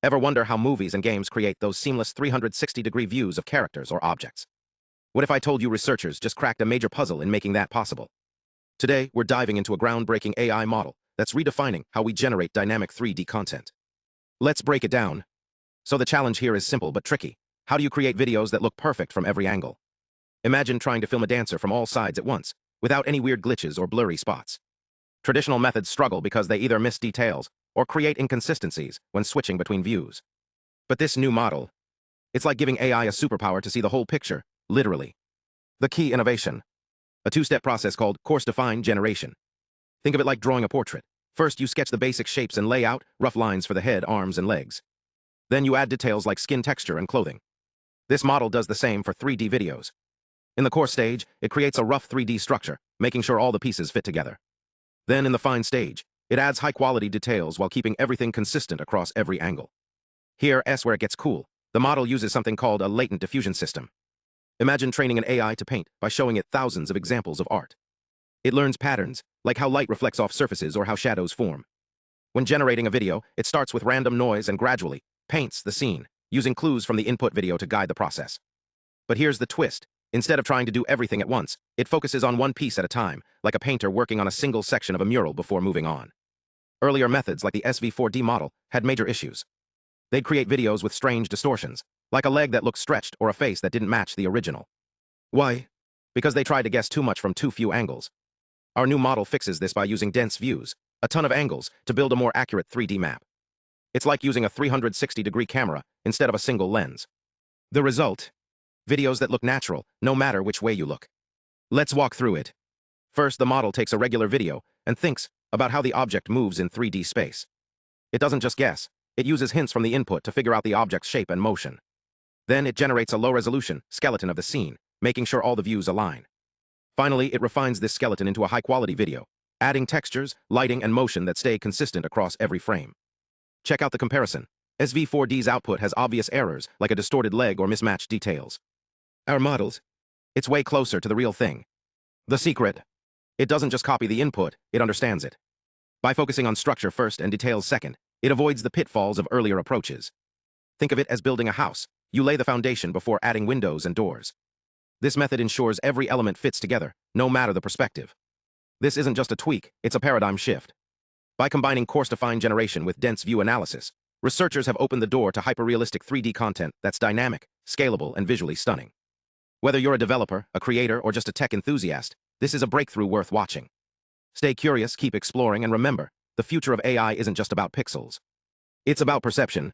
Ever wonder how movies and games create those seamless 360-degree views of characters or objects? What if I told you researchers just cracked a major puzzle in making that possible? Today, we're diving into a groundbreaking AI model that's redefining how we generate dynamic 3D content. Let's break it down. So the challenge here is simple but tricky. How do you create videos that look perfect from every angle? Imagine trying to film a dancer from all sides at once, without any weird glitches or blurry spots. Traditional methods struggle because they either miss details or create inconsistencies when switching between views. But this new model, it's like giving AI a superpower to see the whole picture, literally. The key innovation: a two-step process called coarse-to-fine generation. Think of it like drawing a portrait. First, you sketch the basic shapes and layout, rough lines for the head, arms, and legs. Then you add details like skin texture and clothing. This model does the same for 3D videos. In the coarse stage, it creates a rough 3D structure, making sure all the pieces fit together. Then in the fine stage, it adds high-quality details while keeping everything consistent across every angle. Here's where it gets cool. The model uses something called a latent diffusion system. Imagine training an AI to paint by showing it thousands of examples of art. It learns patterns, like how light reflects off surfaces or how shadows form. When generating a video, it starts with random noise and gradually paints the scene, using clues from the input video to guide the process. But here's the twist. Instead of trying to do everything at once, it focuses on one piece at a time, like a painter working on a single section of a mural before moving on. Earlier methods, like the SV4D model, had major issues. They'd create videos with strange distortions, like a leg that looked stretched or a face that didn't match the original. Why? Because they tried to guess too much from too few angles. Our new model fixes this by using dense views, a ton of angles, to build a more accurate 3D map. It's like using a 360-degree camera instead of a single lens. The result? Videos that look natural, no matter which way you look. Let's walk through it. First, the model takes a regular video and thinks about how the object moves in 3D space. It doesn't just guess. It uses hints from the input to figure out the object's shape and motion. Then it generates a low-resolution skeleton of the scene, making sure all the views align. Finally, it refines this skeleton into a high-quality video, adding textures, lighting, and motion that stay consistent across every frame. Check out the comparison. SV4D's output has obvious errors, like a distorted leg or mismatched details. Our models, it's way closer to the real thing. The secret: it doesn't just copy the input, it understands it. By focusing on structure first and details second, it avoids the pitfalls of earlier approaches. Think of it as building a house. You lay the foundation before adding windows and doors. This method ensures every element fits together, no matter the perspective. This isn't just a tweak, it's a paradigm shift. By combining coarse-to-fine generation with dense view analysis, researchers have opened the door to hyper-realistic 3D content that's dynamic, scalable, and visually stunning. Whether you're a developer, a creator, or just a tech enthusiast, this is a breakthrough worth watching. Stay curious, keep exploring, and remember, the future of AI isn't just about pixels. It's about perception,